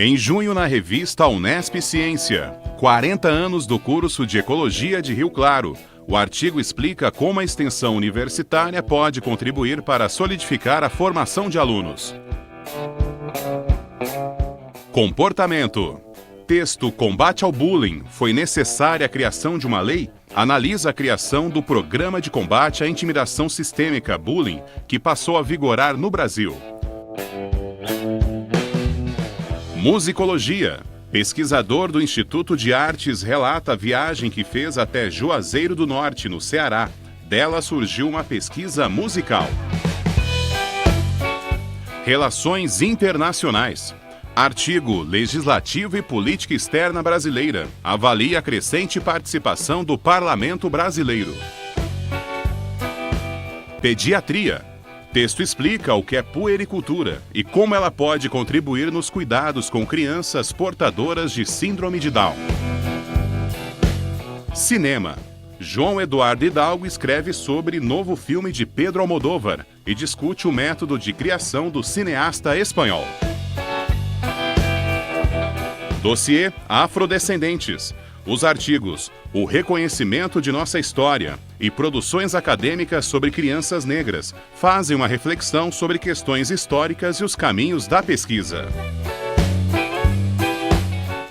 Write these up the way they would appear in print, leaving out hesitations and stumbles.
Em junho, na revista Unesp Ciência, 40 anos do curso de Ecologia de Rio Claro. O artigo explica como a extensão universitária pode contribuir para solidificar a formação de alunos. Comportamento. Texto Combate ao Bullying. Foi necessária a criação de uma lei? Analisa a criação do Programa de Combate à Intimidação Sistêmica Bullying, que passou a vigorar no Brasil. Musicologia. Pesquisador do Instituto de Artes relata a viagem que fez até Juazeiro do Norte, no Ceará. Dela surgiu uma pesquisa musical. Relações internacionais. Artigo Legislativo e Política Externa Brasileira. Avalia a crescente participação do Parlamento Brasileiro. Pediatria. Texto explica o que é puericultura e como ela pode contribuir nos cuidados com crianças portadoras de síndrome de Down. Cinema. João Eduardo Hidalgo escreve sobre novo filme de Pedro Almodóvar e discute o método de criação do cineasta espanhol. Dossiê Afrodescendentes. Os artigos O Reconhecimento de Nossa História e produções acadêmicas sobre crianças negras fazem uma reflexão sobre questões históricas e os caminhos da pesquisa.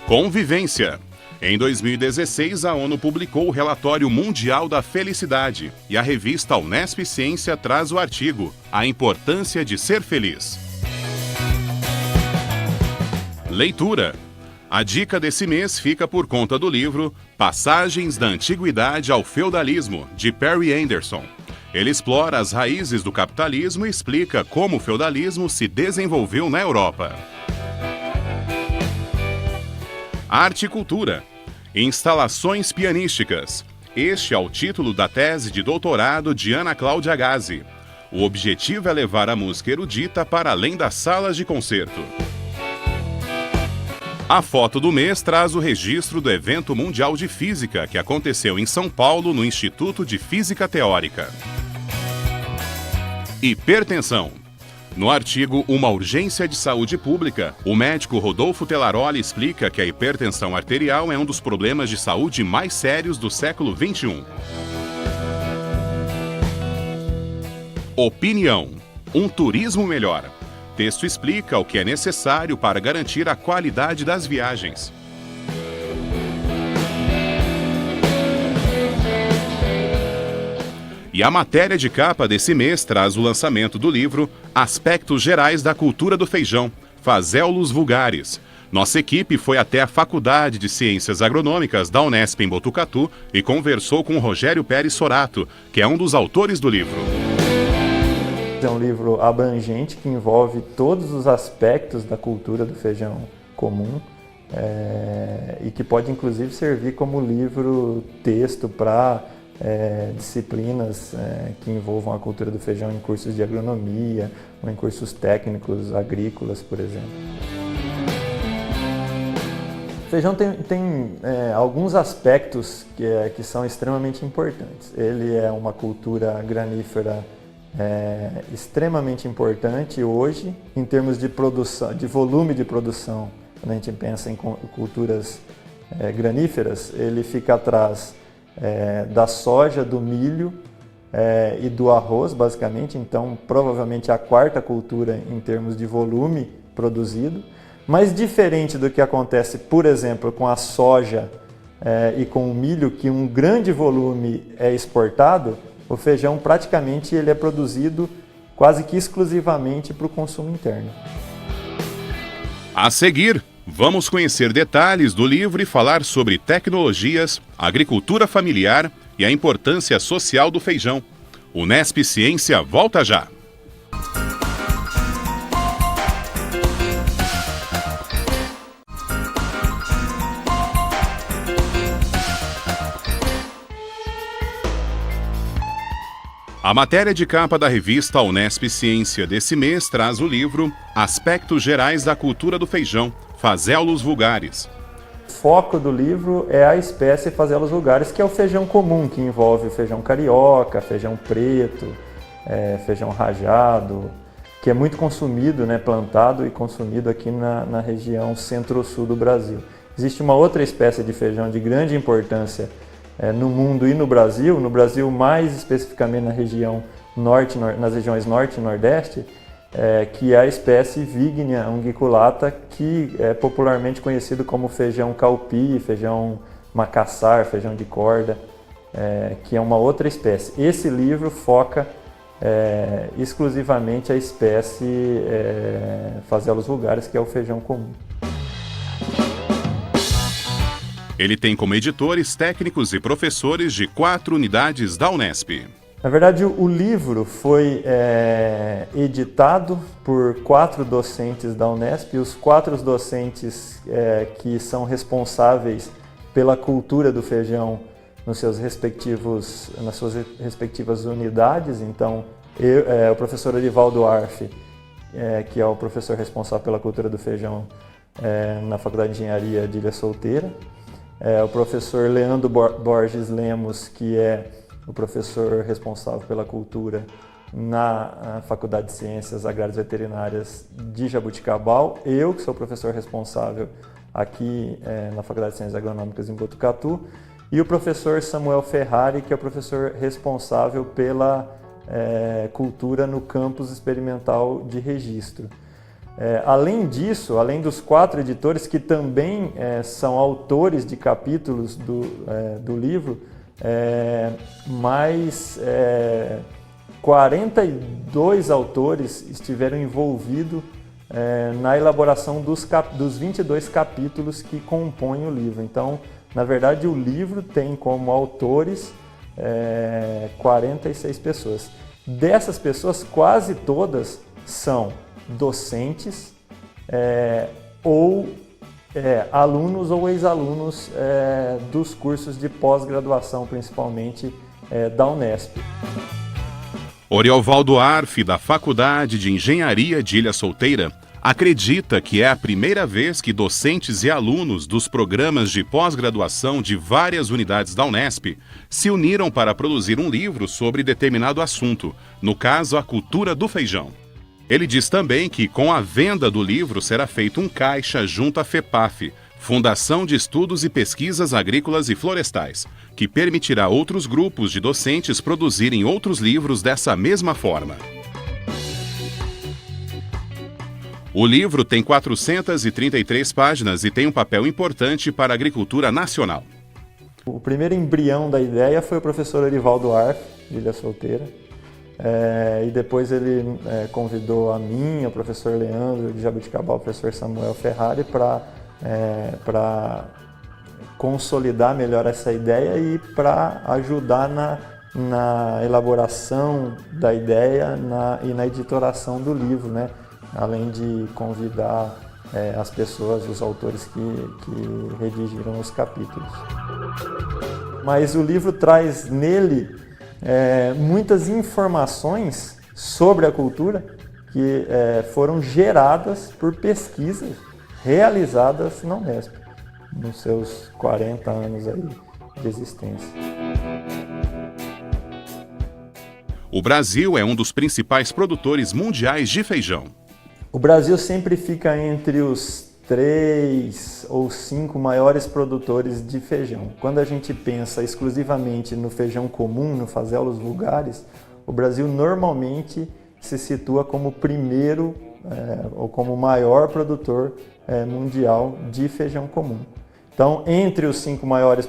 Convivência. Em 2016, a ONU publicou o Relatório Mundial da Felicidade e a revista Unesp Ciência traz o artigo A Importância de Ser Feliz. Leitura. A dica desse mês fica por conta do livro Passagens da Antiguidade ao Feudalismo, de Perry Anderson. Ele explora as raízes do capitalismo e explica como o feudalismo se desenvolveu na Europa. Arte e Cultura. Instalações pianísticas. Este é o título da tese de doutorado de Ana Cláudia Gazzi. O objetivo é levar a música erudita para além das salas de concerto. A foto do mês traz o registro do evento mundial de física que aconteceu em São Paulo no Instituto de Física Teórica. Hipertensão. No artigo Uma Urgência de Saúde Pública, o médico Rodolfo Telaroli explica que a hipertensão arterial é um dos problemas de saúde mais sérios do século XXI. Opinião. Um turismo melhor. Texto explica o que é necessário para garantir a qualidade das viagens. E a matéria de capa desse mês traz o lançamento do livro Aspectos Gerais da Cultura do Feijão, Fazelos Vulgares. Nossa equipe foi até a Faculdade de Ciências Agronômicas da Unesp em Botucatu e conversou com Rogério Pérez Sorato, que é um dos autores do livro. É um livro abrangente que envolve todos os aspectos da cultura do feijão comum e que pode inclusive servir como livro-texto para disciplinas que envolvam a cultura do feijão em cursos de agronomia ou em cursos técnicos agrícolas, por exemplo. O feijão tem alguns aspectos que são extremamente importantes. Ele é uma cultura granífera extremamente importante hoje em termos de produção, de volume de produção. Quando a gente pensa em culturas graníferas, ele fica atrás da soja, do milho e do arroz, basicamente. Então, provavelmente a quarta cultura em termos de volume produzido. Mas diferente do que acontece, por exemplo, com a soja e com o milho, que um grande volume é exportado, o feijão praticamente ele é produzido quase que exclusivamente para o consumo interno. A seguir, vamos conhecer detalhes do livro e falar sobre tecnologias, agricultura familiar e a importância social do feijão. Unesp Ciência volta já! A matéria de capa da revista Unesp Ciência desse mês traz o livro Aspectos Gerais da Cultura do Feijão, Fazelos Vulgares. O foco do livro é a espécie Fazelos vulgaris, que é o feijão comum, que envolve o feijão carioca, feijão preto, feijão rajado, que é muito consumido, né, plantado e consumido aqui na região centro-sul do Brasil. Existe uma outra espécie de feijão de grande importância no mundo e no Brasil mais especificamente na região norte, nas regiões norte e nordeste, que é a espécie Vignia unguiculata, que é popularmente conhecido como feijão calpi, feijão macassar, feijão de corda, que é uma outra espécie. Esse livro foca exclusivamente a espécie Phaseolus vulgaris, que é o feijão comum. Ele tem como editores técnicos e professores de 4 unidades da Unesp. Na verdade, o livro foi editado por 4 docentes da Unesp, e os 4 docentes que são responsáveis pela cultura do feijão nas suas respectivas unidades. Então, o professor Orivaldo Arf, que é o professor responsável pela cultura do feijão na Faculdade de Engenharia de Ilha Solteira, o professor Leandro Borges Lemos, que é o professor responsável pela cultura na Faculdade de Ciências Agrárias e Veterinárias de Jaboticabal, eu, que sou professor responsável aqui na Faculdade de Ciências Agronômicas em Botucatu, e o professor Samuel Ferrari, que é o professor responsável pela cultura no campus experimental de Registro. Além disso, além dos 4 editores, que também são autores de capítulos do livro, mais 42 autores estiveram envolvidos na elaboração dos 22 capítulos que compõem o livro. Então, na verdade, o livro tem como autores 46 pessoas. Dessas pessoas, quase todas são docentes ou alunos ou ex-alunos dos cursos de pós-graduação, principalmente da Unesp. Oriovaldo Arf, da Faculdade de Engenharia de Ilha Solteira, acredita que é a primeira vez que docentes e alunos dos programas de pós-graduação de várias unidades da Unesp se uniram para produzir um livro sobre determinado assunto, no caso, a cultura do feijão. Ele diz também que, com a venda do livro, será feito um caixa junto à FEPAF, Fundação de Estudos e Pesquisas Agrícolas e Florestais, que permitirá outros grupos de docentes produzirem outros livros dessa mesma forma. O livro tem 433 páginas e tem um papel importante para a agricultura nacional. O primeiro embrião da ideia foi o professor Orivaldo Arf, de Ilha Solteira. E depois ele convidou a mim, o professor Leandro de Jaboticabal, o professor Samuel Ferrari, para consolidar melhor essa ideia e para ajudar na elaboração da ideia e na editoração do livro, né? Além de convidar as pessoas, os autores que redigiram os capítulos. Mas o livro traz nele muitas informações sobre a cultura que foram geradas por pesquisas realizadas na Unesp, nos seus 40 anos aí de existência. O Brasil é um dos principais produtores mundiais de feijão. O Brasil sempre fica entre os 3 ou 5 maiores produtores de feijão. Quando a gente pensa exclusivamente no feijão comum, no Phaseolus vulgaris, o Brasil normalmente se situa como primeiro ou como maior produtor mundial de feijão comum. Então, entre os 5 maiores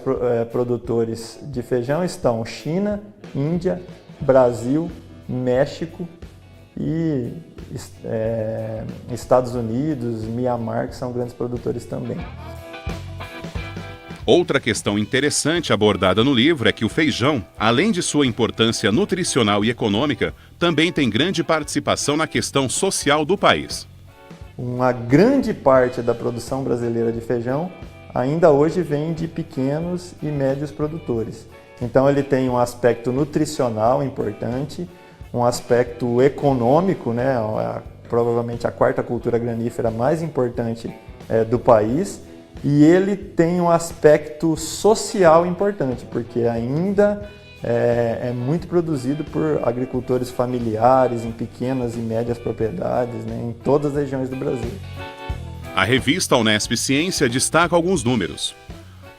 produtores de feijão estão China, Índia, Brasil, México e Estados Unidos, Mianmar, que são grandes produtores também. Outra questão interessante abordada no livro é que o feijão, além de sua importância nutricional e econômica, também tem grande participação na questão social do país. Uma grande parte da produção brasileira de feijão ainda hoje vem de pequenos e médios produtores. Então ele tem um aspecto nutricional importante, um aspecto econômico, né? Provavelmente a 4ª cultura granífera mais importante do país, e ele tem um aspecto social importante, porque ainda é muito produzido por agricultores familiares, em pequenas e médias propriedades, né, em todas as regiões do Brasil. A revista Unesp Ciência destaca alguns números.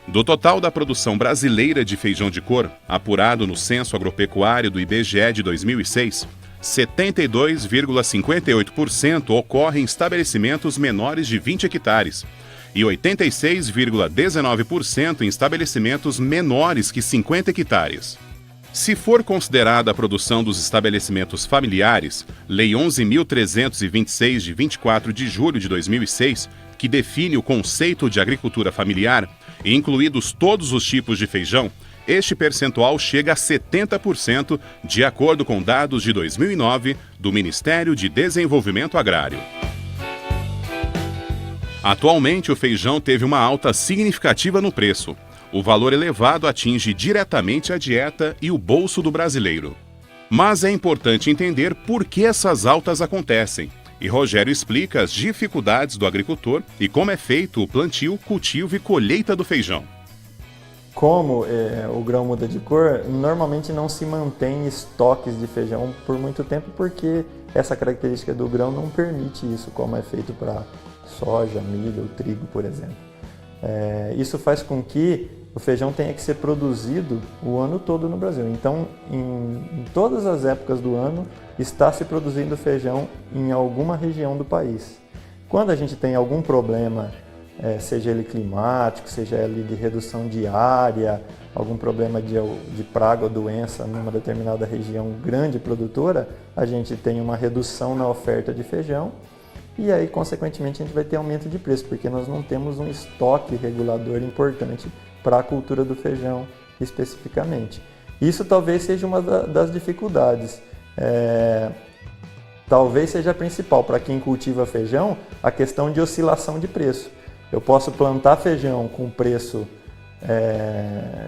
Do total da produção brasileira de feijão de cor, apurado no Censo Agropecuário do IBGE de 2006, 72,58% ocorre em estabelecimentos menores de 20 hectares e 86,19% em estabelecimentos menores que 50 hectares. Se for considerada a produção dos estabelecimentos familiares, Lei 11.326 de 24 de julho de 2006, que define o conceito de agricultura familiar, incluídos todos os tipos de feijão, este percentual chega a 70%, de acordo com dados de 2009 do Ministério de Desenvolvimento Agrário. Atualmente, o feijão teve uma alta significativa no preço. O valor elevado atinge diretamente a dieta e o bolso do brasileiro. Mas é importante entender por que essas altas acontecem. E Rogério explica as dificuldades do agricultor e como é feito o plantio, cultivo e colheita do feijão. Como o grão muda de cor, normalmente não se mantém estoques de feijão por muito tempo, porque essa característica do grão não permite isso, como é feito para soja, milho, trigo, por exemplo. Isso faz com que o feijão tenha que ser produzido o ano todo no Brasil. Então, em todas as épocas do ano, está se produzindo feijão em alguma região do país. Quando a gente tem algum problema, seja ele climático, seja ele de redução de área, algum problema de praga ou doença numa determinada região grande produtora, a gente tem uma redução na oferta de feijão e aí, consequentemente, a gente vai ter aumento de preço, porque nós não temos um estoque regulador importante para a cultura do feijão especificamente. Isso talvez seja uma das dificuldades. Talvez seja a principal para quem cultiva feijão, a questão de oscilação de preço. Eu posso plantar feijão com preço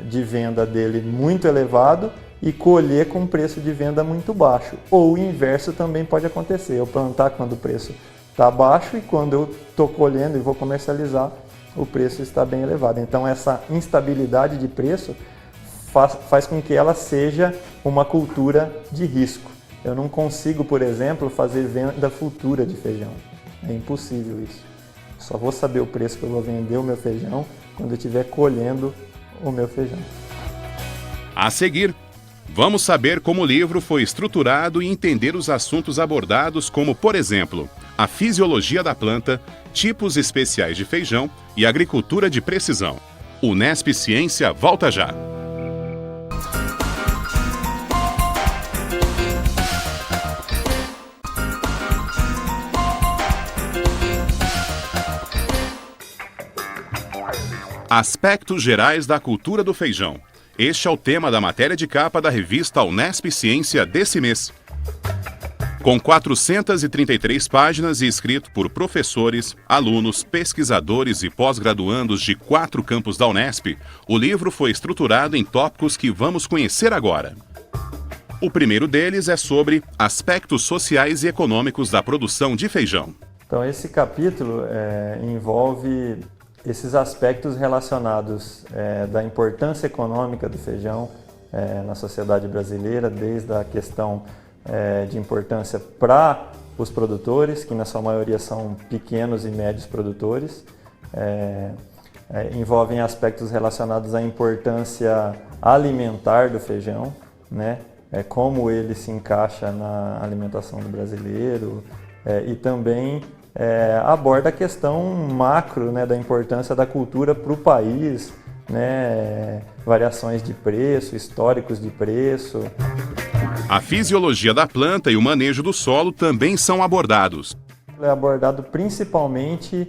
de venda dele muito elevado e colher com preço de venda muito baixo. Ou o inverso também pode acontecer, eu plantar quando o preço está baixo e quando eu estou colhendo e vou comercializar, o preço está bem elevado. Então essa instabilidade de preço faz com que ela seja uma cultura de risco. Eu não consigo, por exemplo, fazer venda futura de feijão. É impossível isso. Só vou saber o preço que eu vou vender o meu feijão quando eu estiver colhendo o meu feijão. A seguir, vamos saber como o livro foi estruturado e entender os assuntos abordados, como, por exemplo, a fisiologia da planta, tipos especiais de feijão e agricultura de precisão. Unesp Ciência volta já! Aspectos gerais da cultura do feijão. Este é o tema da matéria de capa da revista Unesp Ciência desse mês. Com 433 páginas e escrito por professores, alunos, pesquisadores e pós-graduandos de 4 campos da Unesp, o livro foi estruturado em tópicos que vamos conhecer agora. O primeiro deles é sobre aspectos sociais e econômicos da produção de feijão. Então, esse capítulo envolve esses aspectos relacionados da importância econômica do feijão na sociedade brasileira, desde a questão de importância para os produtores, que na sua maioria são pequenos e médios produtores, envolvem aspectos relacionados à importância alimentar do feijão, né? Como ele se encaixa na alimentação do brasileiro, e também aborda a questão macro, né, da importância da cultura para o país, né, variações de preço, históricos de preço. A fisiologia da planta e o manejo do solo também são abordados. É abordado principalmente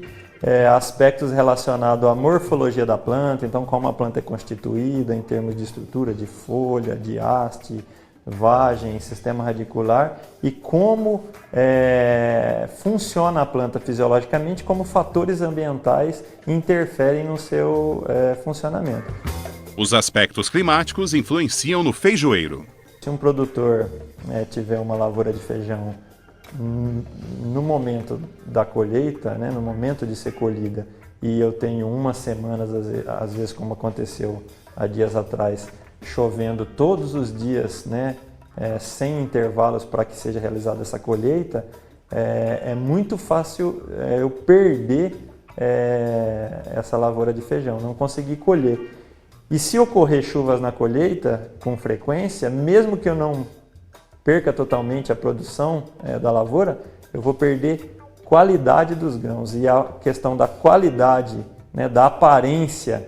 aspectos relacionados à morfologia da planta, então como a planta é constituída em termos de estrutura de folha, de haste, vagem, sistema radicular e como funciona a planta fisiologicamente, como fatores ambientais interferem no seu funcionamento. Os aspectos climáticos influenciam no feijoeiro. Se um produtor tiver uma lavoura de feijão no momento da colheita, né, no momento de ser colhida, e eu tenho umas semanas, às vezes como aconteceu há dias atrás, chovendo todos os dias, né, sem intervalos para que seja realizada essa colheita, é muito fácil eu perder essa lavoura de feijão, não conseguir colher. E se ocorrer chuvas na colheita com frequência, mesmo que eu não perca totalmente a produção da lavoura, eu vou perder qualidade dos grãos. E a questão da qualidade, né, da aparência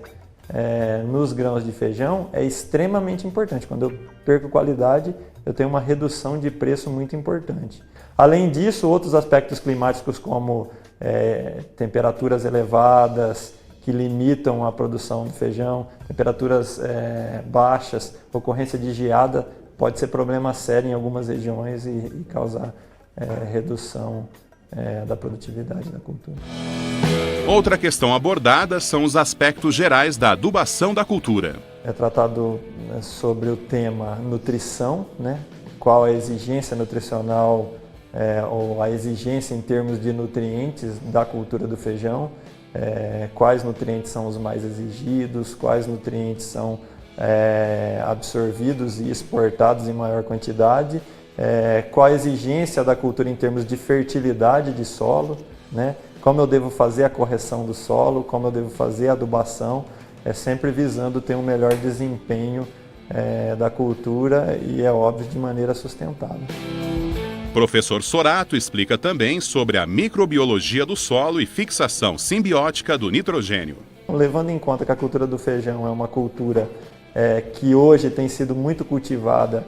nos grãos de feijão é extremamente importante. Quando eu perco qualidade, eu tenho uma redução de preço muito importante. Além disso, outros aspectos climáticos como temperaturas elevadas, que limitam a produção do feijão, temperaturas baixas, ocorrência de geada, pode ser problema sério em algumas regiões e causar redução da produtividade da cultura. Outra questão abordada são os aspectos gerais da adubação da cultura. É tratado sobre o tema nutrição, né? Qual a exigência nutricional ou a exigência em termos de nutrientes da cultura do feijão, quais nutrientes são os mais exigidos, quais nutrientes são absorvidos e exportados em maior quantidade, qual a exigência da cultura em termos de fertilidade de solo, né? Como eu devo fazer a correção do solo, como eu devo fazer a adubação, sempre visando ter um melhor desempenho da cultura e, é óbvio, de maneira sustentável. Professor Sorato explica também sobre a microbiologia do solo e fixação simbiótica do nitrogênio. Levando em conta que a cultura do feijão é uma cultura que hoje tem sido muito cultivada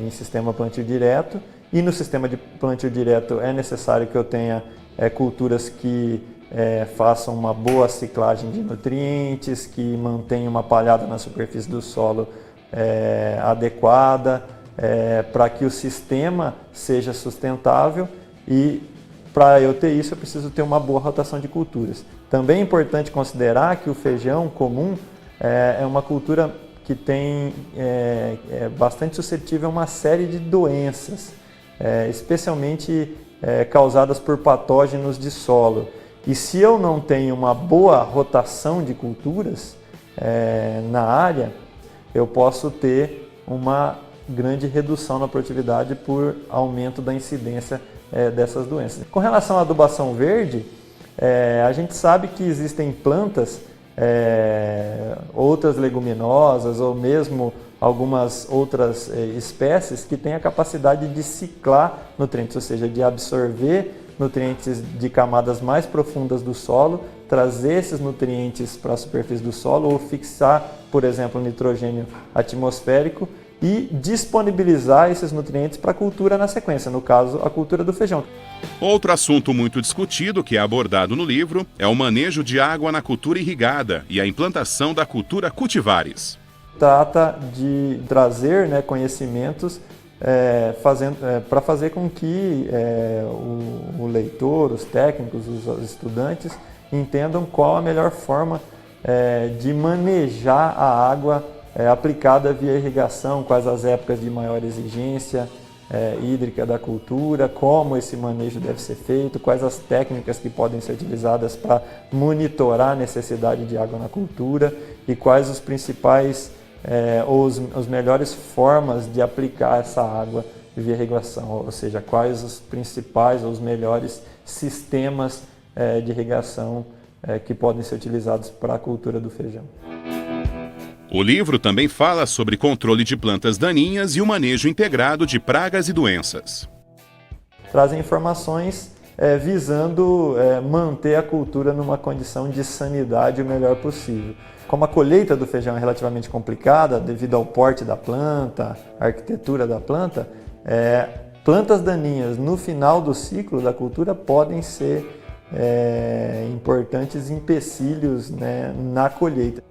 em sistema plantio direto, e no sistema de plantio direto é necessário que eu tenha culturas que façam uma boa ciclagem de nutrientes, que mantenham uma palhada na superfície do solo adequada, para que o sistema seja sustentável, e para eu ter isso eu preciso ter uma boa rotação de culturas. Também é importante considerar que o feijão comum é uma cultura que tem bastante suscetível a uma série de doenças, especialmente causadas por patógenos de solo. E se eu não tenho uma boa rotação de culturas na área, eu posso ter uma grande redução na produtividade por aumento da incidência dessas doenças. Com relação à adubação verde, a gente sabe que existem plantas, outras leguminosas ou mesmo algumas outras espécies que têm a capacidade de ciclar nutrientes, ou seja, de absorver nutrientes de camadas mais profundas do solo, trazer esses nutrientes para a superfície do solo ou fixar, por exemplo, o nitrogênio atmosférico e disponibilizar esses nutrientes para a cultura na sequência, no caso, a cultura do feijão. Outro assunto muito discutido que é abordado no livro é o manejo de água na cultura irrigada e a implantação da cultura cultivares. Trata de trazer conhecimentos para fazer com que o leitor, os técnicos, os estudantes entendam qual a melhor forma de manejar a água aplicada via irrigação, quais as épocas de maior exigência hídrica da cultura, como esse manejo deve ser feito, quais as técnicas que podem ser utilizadas para monitorar a necessidade de água na cultura e quais os principais as melhores formas de aplicar essa água via irrigação, ou seja, quais os principais ou os melhores sistemas de irrigação que podem ser utilizados para a cultura do feijão. O livro também fala sobre controle de plantas daninhas e o manejo integrado de pragas e doenças. Trazem informações visando manter a cultura numa condição de sanidade o melhor possível. Como a colheita do feijão é relativamente complicada devido ao porte da planta, à arquitetura da planta, plantas daninhas no final do ciclo da cultura podem ser importantes empecilhos na colheita.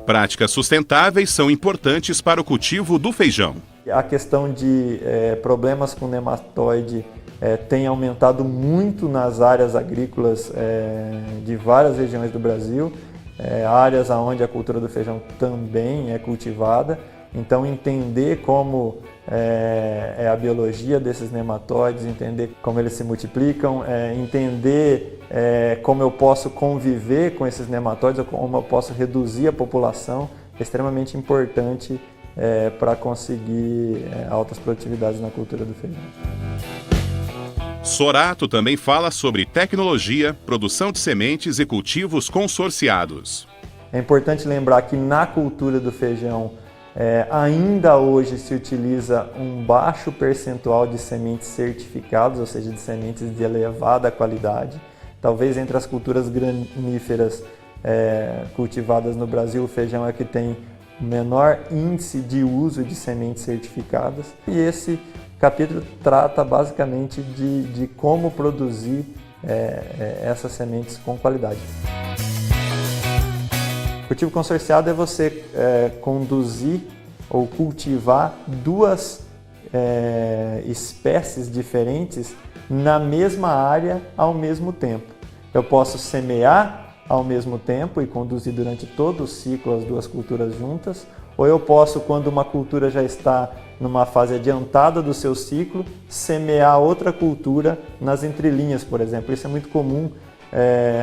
Práticas sustentáveis são importantes para o cultivo do feijão. A questão de problemas com nematóide tem aumentado muito nas áreas agrícolas de várias regiões do Brasil, áreas onde a cultura do feijão também é cultivada. Então, entender como é a biologia desses nematóides, entender como eles se multiplicam, entender como eu posso conviver com esses nematóides, como eu posso reduzir a população extremamente importante para conseguir altas produtividades na cultura do feijão. Sorato também fala sobre tecnologia, produção de sementes e cultivos consorciados. É importante lembrar que na cultura do feijão, ainda hoje se utiliza um baixo percentual de sementes certificadas, ou seja, de sementes de elevada qualidade. Talvez entre as culturas graníferas cultivadas no Brasil, o feijão é que tem o menor índice de uso de sementes certificadas. E esse capítulo trata basicamente de como produzir essas sementes com qualidade. Cultivo consorciado é você conduzir ou cultivar duas espécies diferentes na mesma área ao mesmo tempo. Eu posso semear ao mesmo tempo e conduzir durante todo o ciclo as duas culturas juntas, ou eu posso, quando uma cultura já está numa fase adiantada do seu ciclo, semear outra cultura nas entrelinhas, por exemplo. Isso é muito comum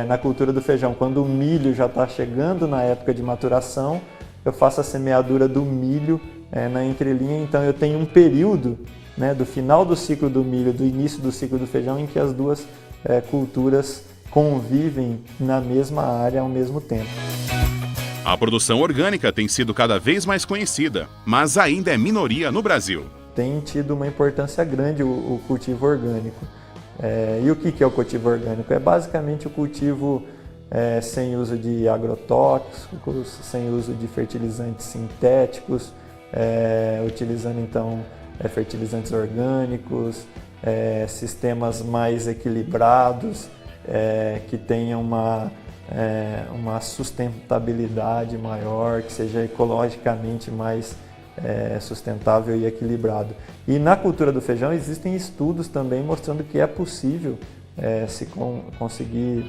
na cultura do feijão. Quando o milho já está chegando na época de maturação, eu faço a semeadura do milho na entrelinha, então eu tenho um período, do final do ciclo do milho, do início do ciclo do feijão, em que as duas culturas convivem na mesma área ao mesmo tempo. A produção orgânica tem sido cada vez mais conhecida, mas ainda é minoria no Brasil. Tem tido uma importância grande o cultivo orgânico. E o que é o cultivo orgânico? É basicamente o cultivo sem uso de agrotóxicos, sem uso de fertilizantes sintéticos, utilizando então fertilizantes orgânicos, sistemas mais equilibrados, que tenham uma sustentabilidade maior, que seja ecologicamente mais sustentável e equilibrado. E na cultura do feijão existem estudos também mostrando que é possível conseguir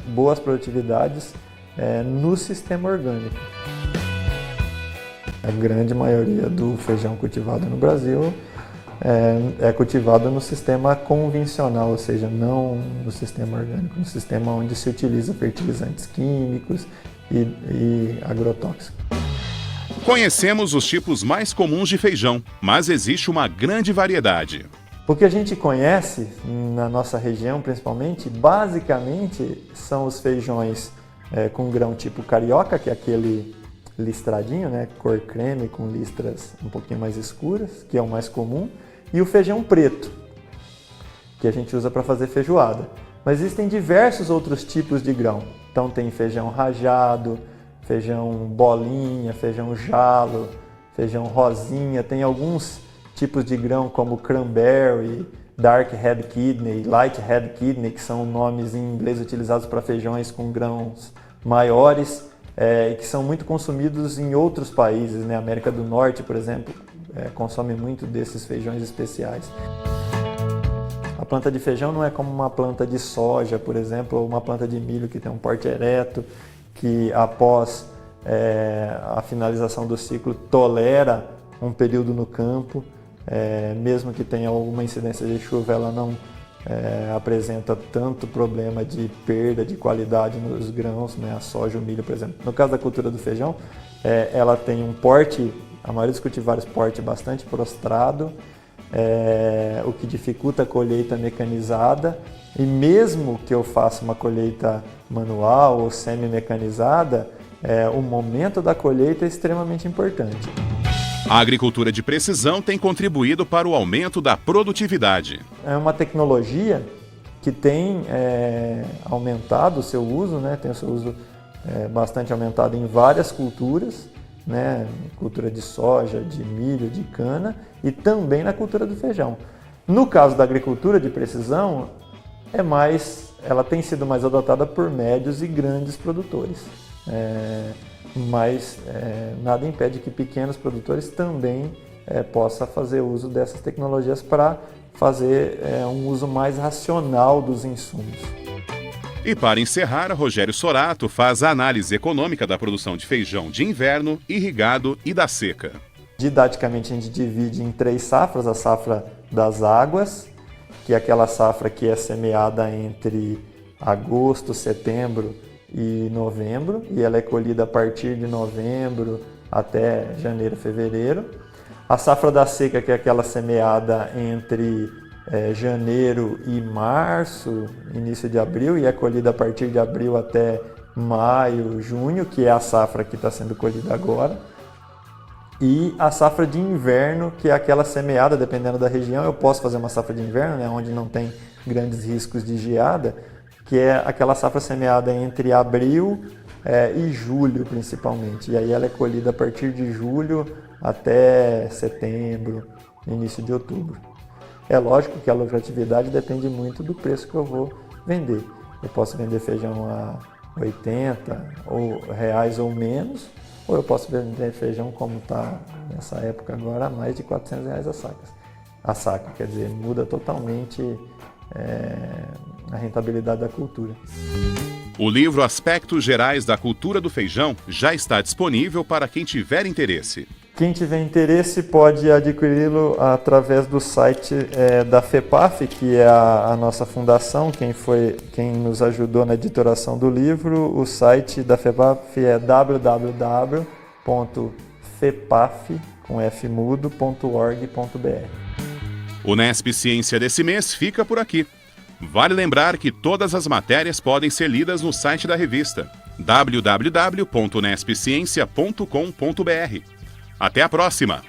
boas produtividades no sistema orgânico. A grande maioria do feijão cultivado no Brasil é cultivado no sistema convencional, ou seja, não no sistema orgânico, no sistema onde se utiliza fertilizantes químicos e agrotóxicos. Conhecemos os tipos mais comuns de feijão, mas existe uma grande variedade. O que a gente conhece na nossa região, principalmente, basicamente são os feijões com grão tipo carioca, que é aquele listradinho, cor creme com listras um pouquinho mais escuras, que é o mais comum, e o feijão preto, que a gente usa para fazer feijoada. Mas existem diversos outros tipos de grão. Então tem feijão rajado, feijão bolinha, feijão jalo, feijão rosinha, tem alguns tipos de grão como cranberry, dark red kidney, light red kidney, que são nomes em inglês utilizados para feijões com grãos maiores, e que são muito consumidos em outros países, América do Norte, por exemplo, consome muito desses feijões especiais. A planta de feijão não é como uma planta de soja, por exemplo, ou uma planta de milho que tem um porte ereto, que após a finalização do ciclo tolera um período no campo, mesmo que tenha alguma incidência de chuva, ela não apresenta tanto problema de perda de qualidade nos grãos, a soja, o milho, por exemplo. No caso da cultura do feijão, ela tem um porte, a maioria dos cultivares porte bastante prostrado, o que dificulta a colheita mecanizada, e mesmo que eu faça uma colheita manual ou semi-mecanizada, o momento da colheita é extremamente importante. A agricultura de precisão tem contribuído para o aumento da produtividade. É uma tecnologia que tem aumentado o seu uso, tem o seu uso bastante aumentado em várias culturas, cultura de soja, de milho, de cana, e também na cultura do feijão. No caso da agricultura de precisão, ela tem sido mais adotada por médios e grandes produtores. Mas nada impede que pequenos produtores também possam fazer uso dessas tecnologias para fazer um uso mais racional dos insumos. E para encerrar, Rogério Sorato faz a análise econômica da produção de feijão de inverno, irrigado e da seca. Didaticamente a gente divide em 3 safras, a safra das águas, que é aquela safra que é semeada entre agosto, setembro e novembro, e ela é colhida a partir de novembro até janeiro, fevereiro. A safra da seca, que é aquela semeada entre janeiro e março, início de abril, e é colhida a partir de abril até maio, junho, que é a safra que está sendo colhida agora. E a safra de inverno, que é aquela semeada, dependendo da região, eu posso fazer uma safra de inverno, né, onde não tem grandes riscos de geada, que é aquela safra semeada entre abril e julho, principalmente. E aí ela é colhida a partir de julho até setembro, início de outubro. É lógico que a lucratividade depende muito do preço que eu vou vender. Eu posso vender feijão a R$80 ou menos, ou eu posso vender feijão como está nessa época agora a mais de R$400 a saca. Quer dizer, muda totalmente a rentabilidade da cultura. O livro Aspectos Gerais da Cultura do Feijão já está disponível para quem tiver interesse. Quem tiver interesse pode adquiri-lo através do site da FEPAF, que é a nossa fundação, quem nos ajudou na editoração do livro. O site da FEPAF é www.fepaf.org.br. O Unesp Ciência desse mês fica por aqui. Vale lembrar que todas as matérias podem ser lidas no site da revista www.unespciencia.com.br. Até a próxima!